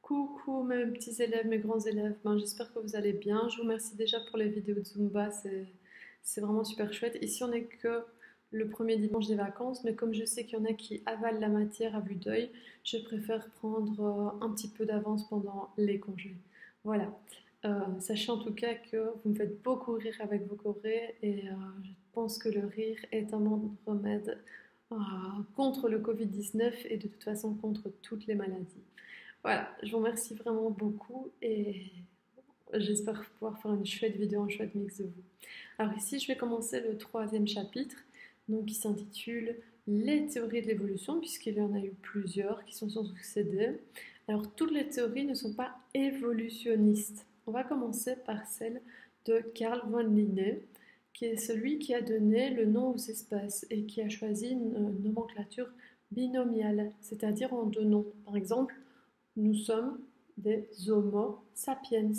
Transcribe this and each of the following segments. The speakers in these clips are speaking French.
Coucou mes petits élèves, mes grands élèves, j'espère que vous allez bien. Je vous remercie déjà pour les vidéos de Zumba, c'est vraiment super chouette. Ici on n'est que le premier dimanche des vacances, mais comme je sais qu'il y en a qui avalent la matière à vue d'œil, je préfère prendre un petit peu d'avance pendant les congés. Voilà. Sachez en tout cas que vous me faites beaucoup rire avec vos chorés et je pense que le rire est un bon remède euh, contre le Covid-19 et de toute façon contre toutes les maladies. Voilà, je vous remercie vraiment beaucoup et j'espère pouvoir faire une chouette vidéo, un chouette mix de vous. Alors ici, je vais commencer le troisième chapitre, donc qui s'intitule Les théories de l'évolution, puisqu'il y en a eu plusieurs qui sont succédés. Alors toutes les théories ne sont pas évolutionnistes. On va commencer par celle de Carl von Linné, qui est celui qui a donné le nom aux espèces et qui a choisi une nomenclature binomiale, c'est-à-dire en deux noms. Par exemple, nous sommes des Homo sapiens,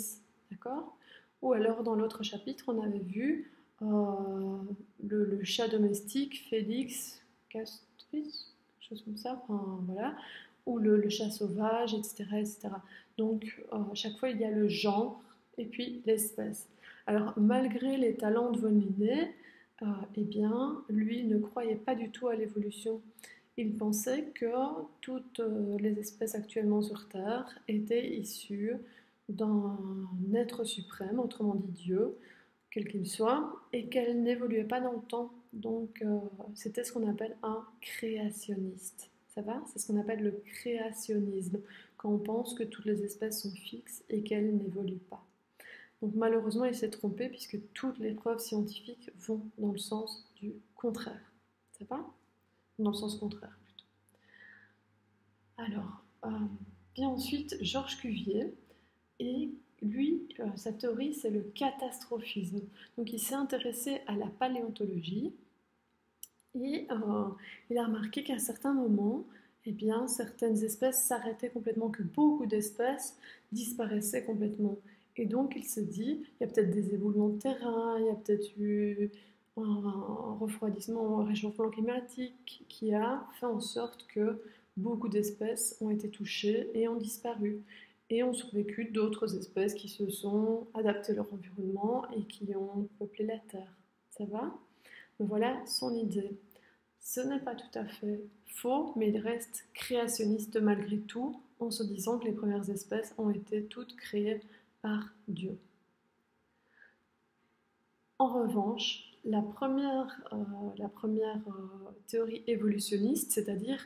d'accord? Ou alors dans l'autre chapitre, on avait vu le chat domestique, Félix castris, quelque chose comme ça, enfin, voilà, ou le chat sauvage, etc., etc. Donc, à chaque fois, il y a le genre et puis l'espèce. Alors, malgré les talents de von Linné, eh bien, lui ne croyait pas du tout à l'évolution. Il pensait que toutes les espèces actuellement sur Terre étaient issues d'un être suprême, autrement dit Dieu, quel qu'il soit, et qu'elles n'évoluaient pas dans le temps. Donc c'était ce qu'on appelle un créationniste. Ça va? C'est ce qu'on appelle le créationnisme, quand on pense que toutes les espèces sont fixes et qu'elles n'évoluent pas. Donc malheureusement, il s'est trompé puisque toutes les preuves scientifiques vont dans le sens du contraire. Ça va? Dans le sens contraire plutôt. Alors, bien ensuite, Georges Cuvier, et lui, sa théorie, c'est le catastrophisme. Donc il s'est intéressé à la paléontologie et il a remarqué qu'à un certain moment, eh bien, certaines espèces s'arrêtaient complètement, que beaucoup d'espèces disparaissaient complètement. Et donc il se dit, il y a peut-être des éboulements de terrain, il y a peut-être eu un refroidissement, un réchauffement climatique qui a fait en sorte que beaucoup d'espèces ont été touchées et ont disparu. Et ont survécu d'autres espèces qui se sont adaptées à leur environnement et qui ont peuplé la Terre. Ça va? Donc voilà son idée. Ce n'est pas tout à fait faux, mais il reste créationniste malgré tout, en se disant que les premières espèces ont été toutes créées par Dieu. En revanche, la première théorie évolutionniste, c'est-à-dire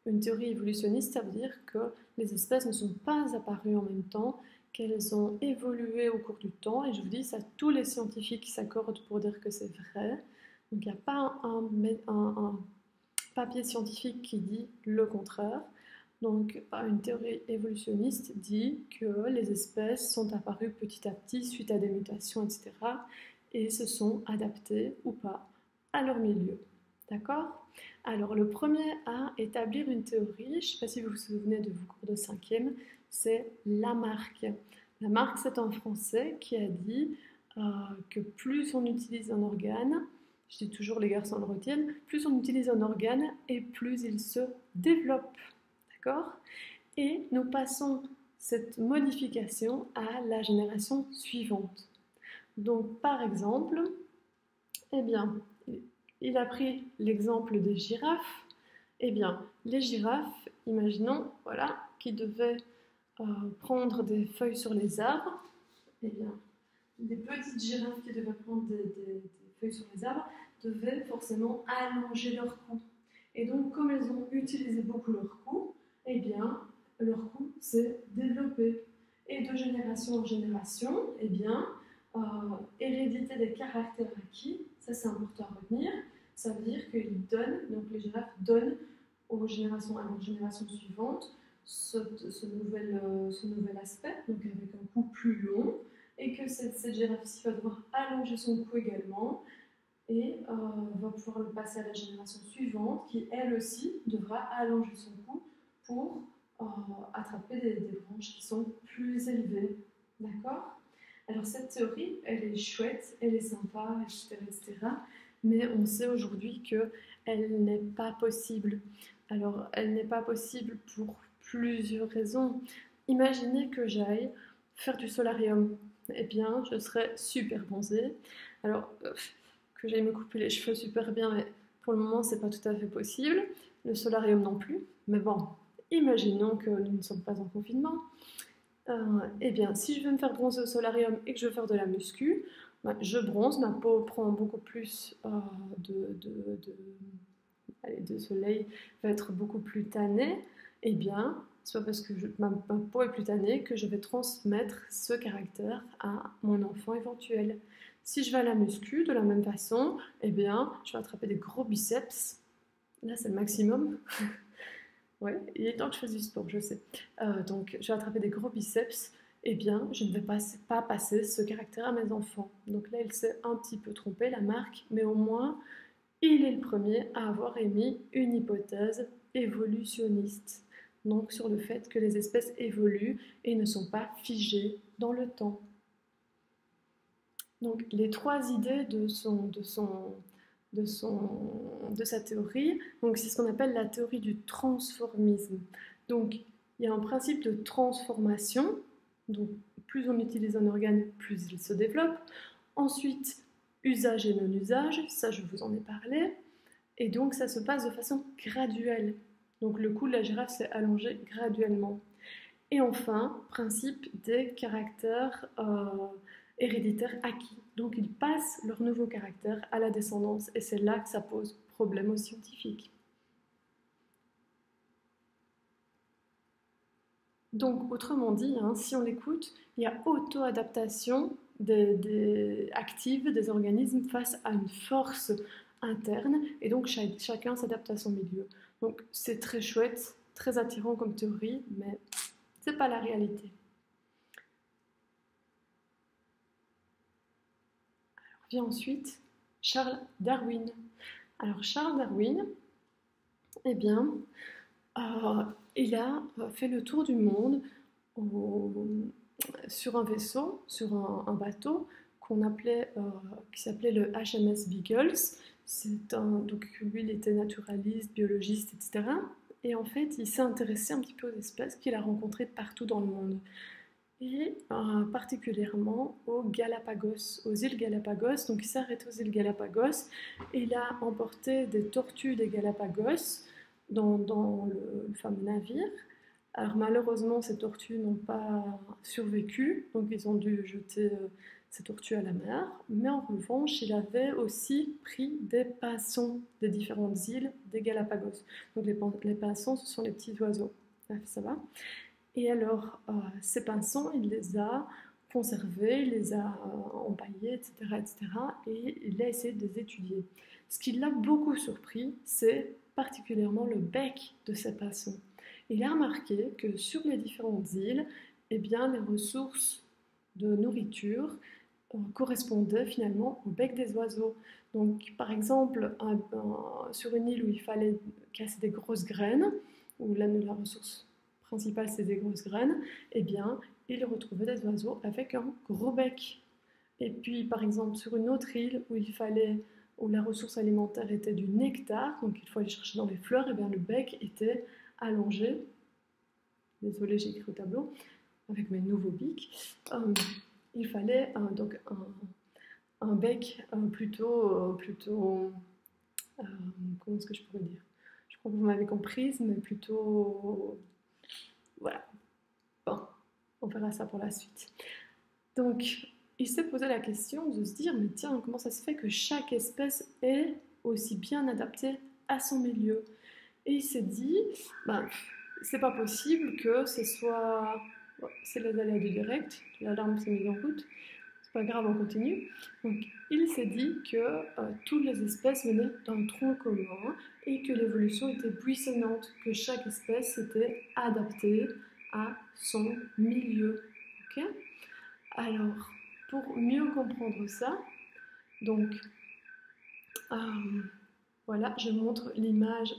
une théorie évolutionniste, ça veut dire que les espèces ne sont pas apparues en même temps, qu'elles ont évolué au cours du temps, et je vous dis, ça, tous les scientifiques s'accordent pour dire que c'est vrai. Donc il n'y a pas un papier scientifique qui dit le contraire. Donc une théorie évolutionniste dit que les espèces sont apparues petit à petit suite à des mutations, etc. et se sont adaptées ou pas à leur milieu. D'accord? Alors le premier à établir une théorie, je ne sais pas si vous vous souvenez de vos cours de cinquième, c'est Lamarck. Lamarck, c'est un Français qui a dit que plus on utilise un organe, je dis toujours les garçons le retiennent, plus on utilise un organe et plus il se développe. D'accord? Et nous passons cette modification à la génération suivante. Donc par exemple, eh bien, il a pris l'exemple des girafes. Eh bien, les girafes, imaginons, voilà, qui devaient prendre des feuilles sur les arbres. Eh bien, les petites girafes qui devaient prendre des feuilles sur les arbres devaient forcément allonger leur cou. Et donc, comme elles ont utilisé beaucoup leur cou, eh bien, leur cou s'est développé. Et de génération en génération, eh bien, héréditer des caractères acquis, ça c'est important à retenir, ça veut dire qu'ils donnent, donc les girafes donnent aux générations, à leur génération suivante ce nouvel aspect, donc avec un cou plus long, et que cette girafe-ci va devoir allonger son cou également, et va pouvoir le passer à la génération suivante, qui elle aussi devra allonger son cou pour attraper des branches qui sont plus élevées. D'accord? Alors cette théorie, elle est chouette, elle est sympa, etc., etc. Mais on sait aujourd'hui qu'elle n'est pas possible. Alors elle n'est pas possible pour plusieurs raisons. imaginez que j'aille faire du solarium. Eh bien, je serais super bronzée. Alors, que j'aille me couper les cheveux super bien, mais pour le moment, c'est pas tout à fait possible. Le solarium non plus. Mais bon, imaginons que nous ne sommes pas en confinement. Eh bien, si je veux me faire bronzer au solarium et que je veux faire de la muscu, bah, je bronze, ma peau prend beaucoup plus de soleil, va être beaucoup plus tannée. Eh bien, c'est pas parce que ma peau est plus tannée que je vais transmettre ce caractère à mon enfant éventuel. Si je vais à la muscu de la même façon, eh bien, je vais attraper des gros biceps. Là, c'est le maximum. Ouais, il est temps que je fasse du sport, je sais. Donc, je vais attraper des gros biceps. Eh bien, je ne vais pas passer ce caractère à mes enfants. Donc là, il s'est un petit peu trompé, la marque, mais au moins, il est le premier à avoir émis une hypothèse évolutionniste. Donc, sur le fait que les espèces évoluent et ne sont pas figées dans le temps. Donc, les trois idées de sa théorie, donc c'est ce qu'on appelle la théorie du transformisme. Donc, il y a un principe de transformation, donc plus on utilise un organe, plus il se développe. Ensuite, usage et non-usage, ça je vous en ai parlé. Et donc ça se passe de façon graduelle. Donc le cou de la girafe s'est allongé graduellement. Et enfin, principe des caractères héréditaires acquis. Donc ils passent leur nouveau caractère à la descendance et c'est là que ça pose problème aux scientifiques. Donc autrement dit, hein, si on l'écoute, il y a auto-adaptation active des organismes face à une force interne et donc chacun s'adapte à son milieu. Donc c'est très chouette, très attirant comme théorie, mais c'est pas la réalité. Vient ensuite Charles Darwin. Alors Charles Darwin, eh bien, il a fait le tour du monde sur un vaisseau, sur un bateau qui s'appelait le HMS Beagles. Donc lui, il était naturaliste, biologiste, etc. Et en fait, il s'est intéressé un petit peu aux espèces qu'il a rencontrées partout dans le monde. Et particulièrement aux Galapagos, aux îles Galapagos. Donc il s'est arrêté aux îles Galapagos et il a emporté des tortues des Galapagos dans le fameux navire. Alors malheureusement, ces tortues n'ont pas survécu, donc ils ont dû jeter ces tortues à la mer. Mais en revanche, il avait aussi pris des pinsons des différentes îles des Galapagos. Donc les pinsons, ce sont les petits oiseaux. Ça va. Et alors, ces pinsons, il les a conservés, il les a empaillés, etc., etc., et il a essayé de les étudier. Ce qui l'a beaucoup surpris, c'est particulièrement le bec de ces pinsons. Il a remarqué que sur les différentes îles, eh bien, les ressources de nourriture correspondaient finalement au bec des oiseaux. Donc, par exemple, sur une île où il fallait casser des grosses graines, où la ressource principale c'est des grosses graines, eh bien, il retrouvait des oiseaux avec un gros bec. Et puis, par exemple, sur une autre île où la ressource alimentaire était du nectar, donc il faut aller chercher dans les fleurs, et bien le bec était allongé. Désolée, j'ai écrit au tableau avec mes nouveaux bics. Il fallait donc un bec plutôt comment est-ce que je pourrais dire? Je crois que vous m'avez comprise, mais plutôt voilà. Bon, on verra ça pour la suite. Donc, il s'est posé la question de se dire, mais tiens, comment ça se fait que chaque espèce est aussi bien adaptée à son milieu? Et il s'est dit, ben, c'est pas possible que ce soit... Bon, c'est les aléas du direct, l'alarme s'est mise en route, c'est pas grave, on continue. Donc, il s'est dit que toutes les espèces venaient d'un tronc commun et que l'évolution était buissonnante, que chaque espèce était adaptée à son milieu. Okay. Alors, pour mieux comprendre ça, donc, voilà, je vous montre l'image.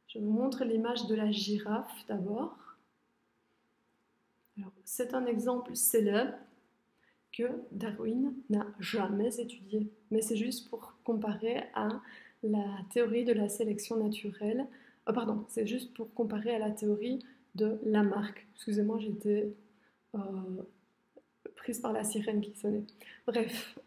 Je vous montre l'image de la girafe d'abord. C'est un exemple célèbre que Darwin n'a jamais étudié, mais c'est juste pour comparer à la théorie de la sélection naturelle. C'est juste pour comparer à la théorie de Lamarck. Excusez-moi, j'étais prise par la sirène qui sonnait. Bref,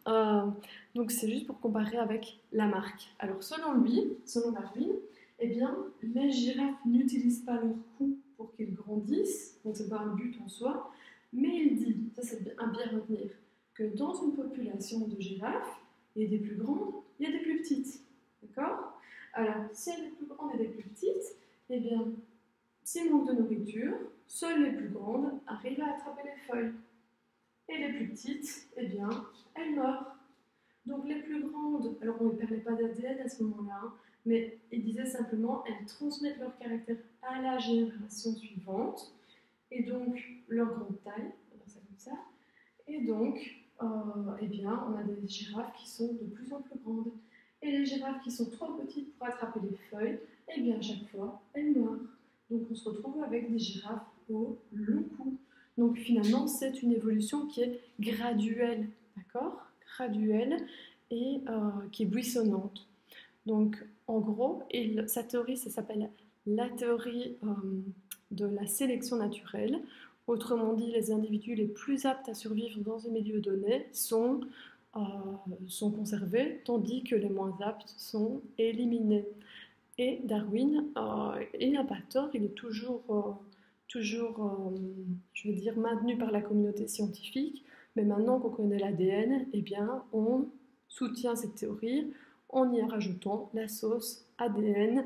donc c'est juste pour comparer avec Lamarck. Alors selon lui, selon Darwin, eh bien, les girafes n'utilisent pas leur cou pour qu'ils grandissent, donc c'est pas un but en soi, mais il dit, ça c'est à bien retenir, que dans une population de girafes, il y a des plus grandes, il y a des plus petites. D'accord? Alors, s'il y a des plus grandes et des plus petites, eh bien, s'il manque de nourriture, seules les plus grandes arrivent à attraper les feuilles. Et les plus petites, eh bien, elles meurent. Donc les plus grandes, alors on ne parlait pas d'ADN à ce moment-là, hein, mais il disait simplement elles transmettent leur caractère à la génération suivante, et donc leur grande taille, on va dire ça comme ça, et donc, eh bien, on a des girafes qui sont de plus en plus grandes. Et les girafes qui sont trop petites pour attraper les feuilles, eh bien, à chaque fois, elles meurent. Donc on se retrouve avec des girafes au long cou. Donc finalement, c'est une évolution qui est graduelle, d'accord? Graduelle et qui est buissonnante. Donc en gros, sa théorie, ça s'appelle la théorie de la sélection naturelle. Autrement dit, les individus les plus aptes à survivre dans un milieu donné sont conservés, tandis que les moins aptes sont éliminés. Et Darwin, il n'a pas tort, il est toujours je veux dire, maintenu par la communauté scientifique, mais maintenant qu'on connaît l'ADN, eh bien, on soutient cette théorie en y rajoutant la sauce ADN,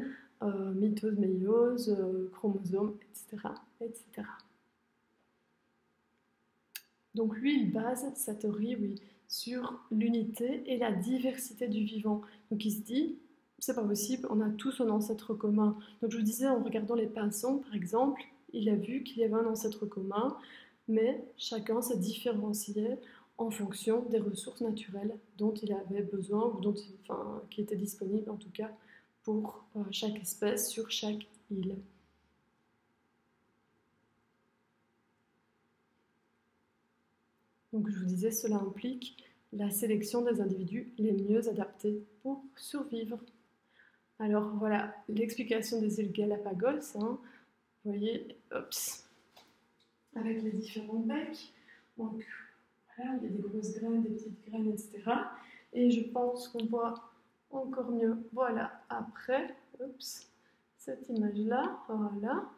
mitose, méiose, chromosomes, etc., etc. Donc lui, il base sa théorie, oui, sur l'unité et la diversité du vivant. Donc il se dit, c'est pas possible, on a tous un ancêtre commun. Donc je vous disais, en regardant les pinsons, par exemple, il a vu qu'il y avait un ancêtre commun, mais chacun se différenciait en fonction des ressources naturelles dont il avait besoin, ou qui étaient disponibles en tout cas pour chaque espèce sur chaque île. Donc je vous disais, cela implique la sélection des individus les mieux adaptés pour survivre. Alors voilà, l'explication des îles Galapagos, hein, vous voyez, avec les différents becs. Donc voilà, il y a des grosses graines, des petites graines, etc. Et je pense qu'on voit encore mieux, voilà, après, cette image-là, voilà,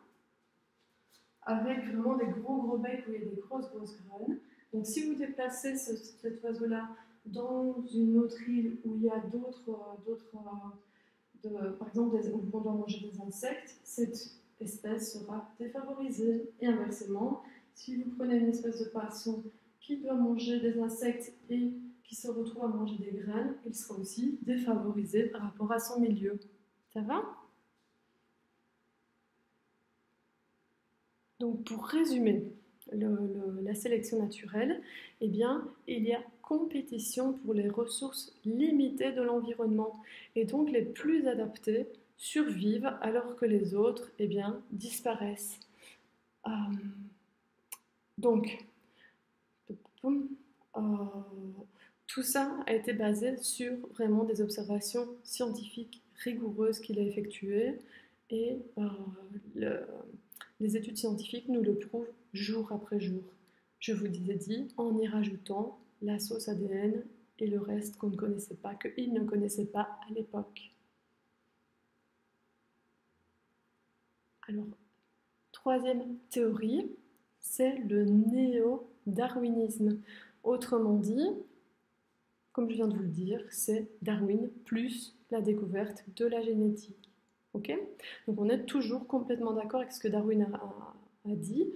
avec vraiment des gros becs où il y a des grosses graines. Donc si vous déplacez cet oiseau-là dans une autre île où il y a par exemple, où on doit manger des insectes, cette espèce sera défavorisée. Et inversement, si vous prenez une espèce de poisson qui doit manger des insectes et qui se retrouve à manger des graines, il sera aussi défavorisé par rapport à son milieu. Ça va? Donc pour résumer la sélection naturelle, eh bien, il y a compétition pour les ressources limitées de l'environnement. Et donc les plus adaptés survivent alors que les autres, eh bien, disparaissent. Donc, tout ça a été basé sur vraiment des observations scientifiques rigoureuses qu'il a effectuées et les études scientifiques nous le prouvent jour après jour. Je vous ai dit en y rajoutant la sauce ADN et le reste qu'on ne connaissait pas, qu'ils ne connaissaient pas à l'époque. Alors, troisième théorie, c'est le néo-darwinisme. Autrement dit, comme je viens de vous le dire, c'est Darwin plus la découverte de la génétique. Ok ? Donc on est toujours complètement d'accord avec ce que Darwin a dit,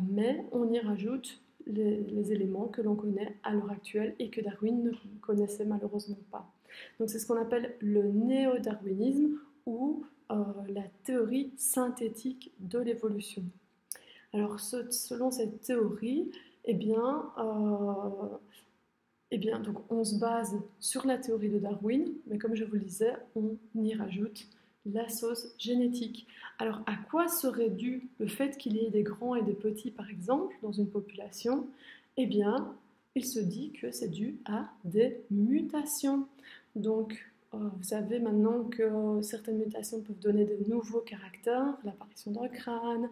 mais on y rajoute les éléments que l'on connaît à l'heure actuelle et que Darwin ne connaissait malheureusement pas. Donc c'est ce qu'on appelle le néo-darwinisme ou la théorie synthétique de l'évolution. Alors selon cette théorie, eh bien, donc on se base sur la théorie de Darwin, mais comme je vous le disais, on y rajoute la sauce génétique. Alors à quoi serait dû le fait qu'il y ait des grands et des petits, par exemple, dans une population? Eh bien, il se dit que c'est dû à des mutations. Donc, vous savez maintenant que certaines mutations peuvent donner de nouveaux caractères, l'apparition d'un crâne,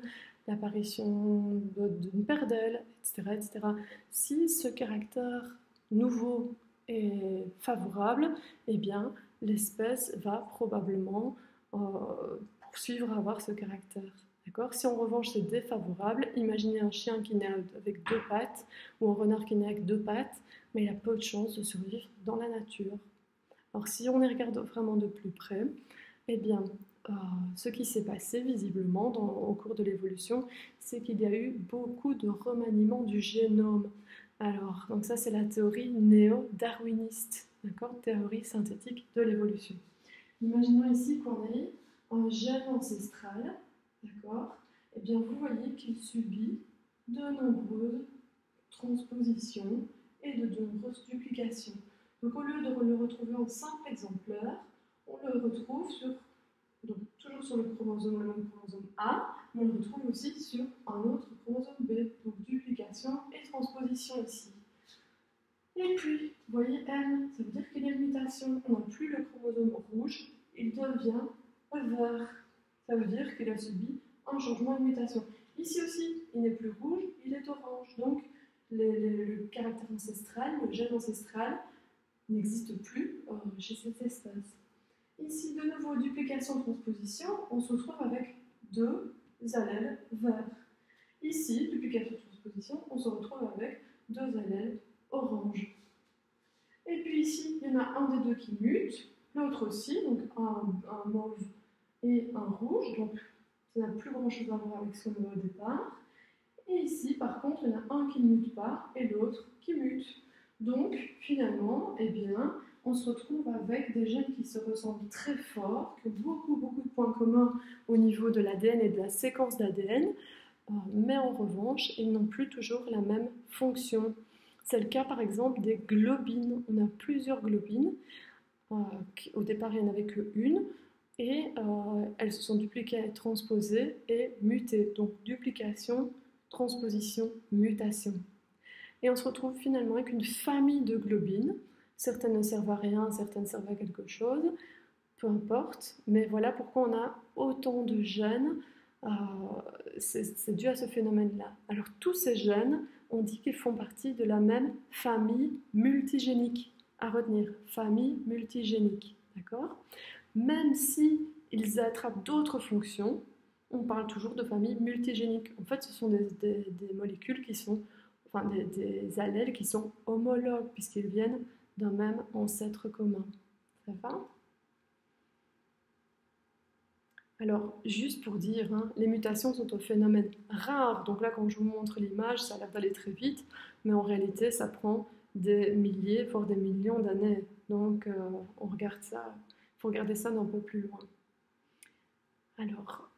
l'apparition d'une paire d'ailes, etc., etc. Si ce caractère nouveau est favorable, eh bien, l'espèce va probablement poursuivre à avoir ce caractère. D'accord ? Si en revanche c'est défavorable, imaginez un chien qui naît avec 2 pattes ou un renard qui naît avec 2 pattes, mais il a peu de chances de survivre dans la nature. Alors si on y regarde vraiment de plus près, eh bien, ce qui s'est passé visiblement au cours de l'évolution, c'est qu'il y a eu beaucoup de remaniement du génome. Alors, donc ça c'est la théorie néo-darwiniste, d'accord ? Théorie synthétique de l'évolution. Imaginons ici qu'on ait un gène ancestral, d'accord ? Eh bien, vous voyez qu'il subit de nombreuses transpositions et de nombreuses duplications. Donc, au lieu de le retrouver en simple exemplaire, on le retrouve donc, toujours sur le même chromosome A, mais on le retrouve aussi sur un autre chromosome B. Donc, duplication et transposition ici. Et puis, vous voyez M, ça veut dire qu'il y a une mutation. On n'a plus le chromosome rouge, il devient vert. Ça veut dire qu'il a subi un changement de mutation. Ici aussi, il n'est plus rouge, il est orange. Donc, le caractère ancestral, le gène ancestral, n'existe plus chez cette espèce. Ici, de nouveau, duplication-transposition, on se retrouve avec 2 allèles verts. Ici, duplication-transposition, on se retrouve avec 2 allèles orange. Et puis ici, il y en a un des deux qui mute, l'autre aussi, donc un mauve et un rouge, donc ça n'a plus grand chose à voir avec ce qu'on avait au départ. Et ici, par contre, il y en a un qui ne mute pas et l'autre qui mute. Donc, finalement, eh bien, on se retrouve avec des gènes qui se ressemblent très fort, qui ont beaucoup de points communs au niveau de l'ADN et de la séquence d'ADN, mais en revanche, ils n'ont plus toujours la même fonction. C'est le cas par exemple des globines. On a plusieurs globines. Au départ, il n'y en avait qu'une. Et elles se sont dupliquées, transposées et mutées. Donc duplication, transposition, mutation. Et on se retrouve finalement avec une famille de globines. Certaines ne servent à rien, certaines servent à quelque chose. Peu importe. Mais voilà pourquoi on a autant de gènes. C'est dû à ce phénomène-là. Alors tous ces gènes, on dit qu'ils font partie de la même famille multigénique. À retenir, famille multigénique, d'accord ? Même si ils attrapent d'autres fonctions, on parle toujours de famille multigénique. En fait, ce sont des molécules qui sont, enfin des allèles qui sont homologues puisqu'ils viennent d'un même ancêtre commun. Ça va ? Alors, juste pour dire, hein, les mutations sont un phénomène rare. Donc là, quand je vous montre l'image, ça a l'air d'aller très vite, mais en réalité, ça prend des milliers, voire des millions d'années. Donc, on regarde ça, il faut regarder ça d'un peu plus loin. Alors,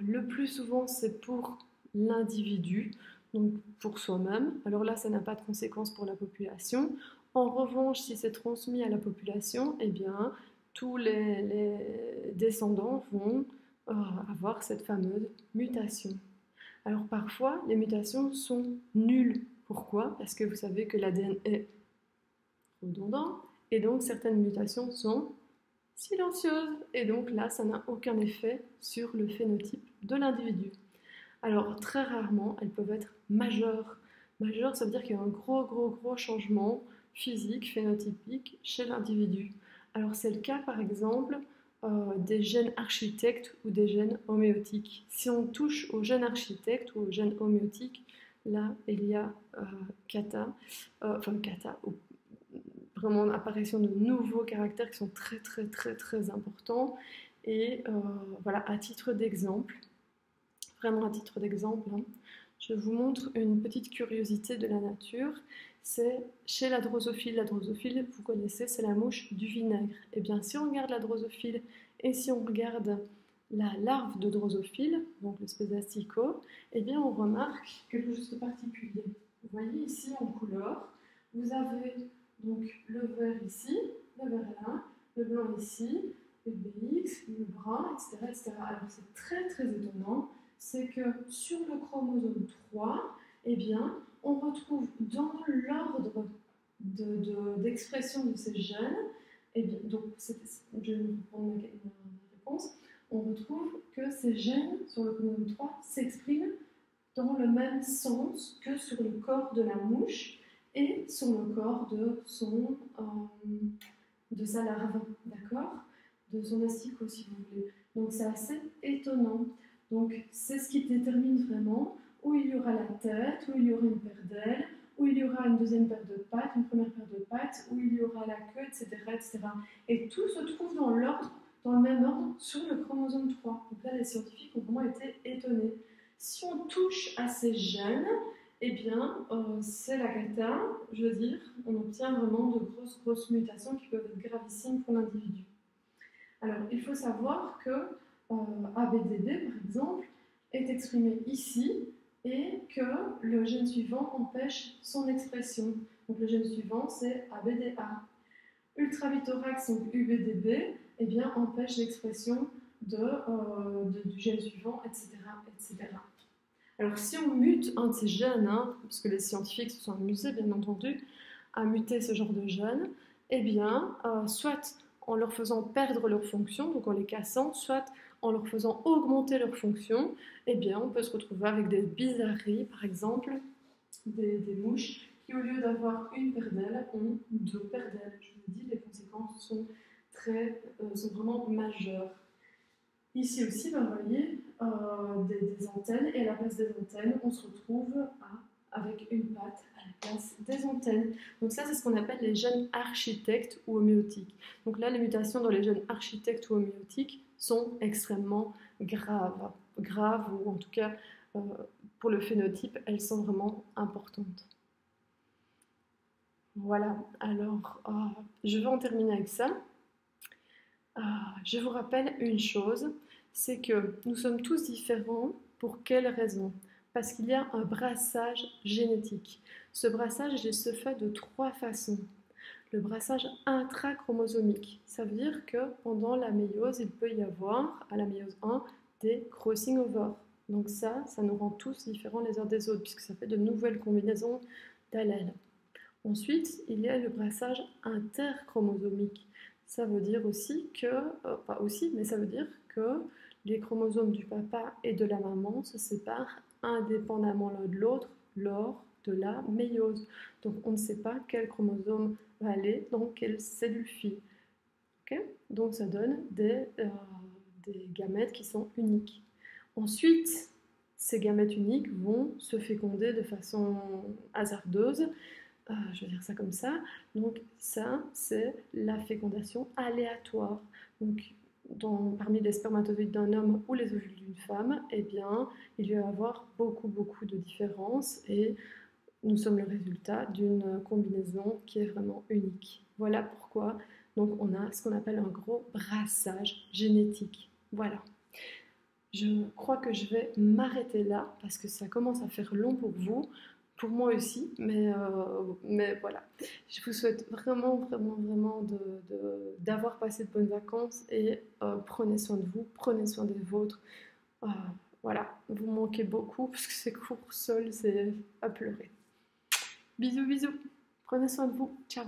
le plus souvent, c'est pour l'individu, donc pour soi-même. Alors là, ça n'a pas de conséquences pour la population. En revanche, si c'est transmis à la population, eh bien, tous les descendants vont avoir cette fameuse mutation. Alors parfois, les mutations sont nulles. Pourquoi ? Parce que vous savez que l'ADN est redondant, et donc certaines mutations sont silencieuses. Et donc là, ça n'a aucun effet sur le phénotype de l'individu. Alors très rarement, elles peuvent être majeures. Majeures, ça veut dire qu'il y a un gros changement physique, phénotypique chez l'individu. Alors c'est le cas par exemple des gènes architectes ou des gènes homéotiques. Si on touche aux gènes architectes ou aux gènes homéotiques, là il y a vraiment l'apparition de nouveaux caractères qui sont très importants. Et voilà, à titre d'exemple, vraiment à titre d'exemple, hein, je vous montre une petite curiosité de la nature. C'est chez la drosophile. La drosophile, vous connaissez, c'est la mouche du vinaigre. Et bien, si on regarde la drosophile et si on regarde la larve de drosophile, donc l'espèce d'asticot, eh bien, on remarque quelque chose de particulier. Vous voyez ici en couleur, vous avez donc le vert ici, le vert là, le blanc ici, le BX, le brun, etc. Alors, c'est très étonnant. C'est que sur le chromosome 3, eh bien, on retrouve dans l'ordre d'expression de ces gènes, eh bien, donc je vais vous prendre ma réponse, on retrouve que ces gènes sur le chromosome 3 s'expriment dans le même sens que sur le corps de la mouche et sur le corps de sa larve, d'accord? De son asticot, si vous voulez. Donc c'est assez étonnant. Donc c'est ce qui détermine vraiment où il y aura la tête, où il y aura une paire d'ailes, où il y aura une deuxième paire de pattes, une première paire de pattes, où il y aura la queue, etc. etc. Et tout se trouve dans l'ordre, dans le même ordre, sur le chromosome 3. Donc là, les scientifiques ont vraiment été étonnés. Si on touche à ces gènes, eh bien, c'est la cata, je veux dire, on obtient vraiment de grosses mutations qui peuvent être gravissimes pour l'individu. Alors, il faut savoir que ABDB, par exemple, est exprimé ici et que le gène suivant empêche son expression. Donc, le gène suivant, c'est ABDA. Ultravithorax, donc UBDB, eh bien, empêche l'expression du gène suivant, etc., etc. Alors, si on mute un de ces gènes, parce que les scientifiques se sont amusés, bien entendu, à muter ce genre de gènes, eh bien, soit en leur faisant perdre leur fonction, donc en les cassant, soit en leur faisant augmenter leur fonction, eh bien, on peut se retrouver avec des bizarreries, par exemple, des mouches qui, au lieu d'avoir une paire d'ailes, ont deux paires d'ailes. Je vous dis, les conséquences sont vraiment majeures. Ici aussi, vous voyez des antennes, et à la place des antennes, on se retrouve avec une patte à la place des antennes. Donc ça, c'est ce qu'on appelle les gènes architectes ou homéotiques. Donc là, les mutations dans les gènes architectes ou homéotiques sont extrêmement graves, ou en tout cas, pour le phénotype, elles sont vraiment importantes. Voilà, alors je vais en terminer avec ça. Je vous rappelle une chose, c'est que nous sommes tous différents. Pour quelle raison? Parce qu'il y a un brassage génétique. Ce brassage, il se fait de trois façons. Le brassage intrachromosomique, ça veut dire que pendant la méiose, il peut y avoir, à la méiose 1, des crossing over. Donc ça nous rend tous différents les uns des autres, puisque ça fait de nouvelles combinaisons d'allèles. Ensuite, il y a le brassage interchromosomique. Ça veut dire aussi que, pas aussi, mais ça veut dire que les chromosomes du papa et de la maman se séparent indépendamment l'un de l'autre lors de la méiose. Donc on ne sait pas quel chromosome va aller dans quelle cellule fille. Okay? Donc ça donne des gamètes qui sont uniques. Ensuite, ces gamètes uniques vont se féconder de façon hasardeuse. Je vais dire ça comme ça. Donc ça, c'est la fécondation aléatoire. Donc parmi les spermatozoïdes d'un homme ou les ovules d'une femme, eh bien, il va y avoir beaucoup de différences et nous sommes le résultat d'une combinaison qui est vraiment unique. Voilà pourquoi donc on a ce qu'on appelle un gros brassage génétique. Voilà. Je crois que je vais m'arrêter là parce que ça commence à faire long pour vous. Pour moi aussi, mais voilà. Je vous souhaite vraiment d'avoir passé de bonnes vacances et prenez soin de vous, prenez soin des vôtres. Voilà, vous manquez beaucoup parce que ces cours seuls, c'est à pleurer. Bisous, prenez soin de vous, ciao.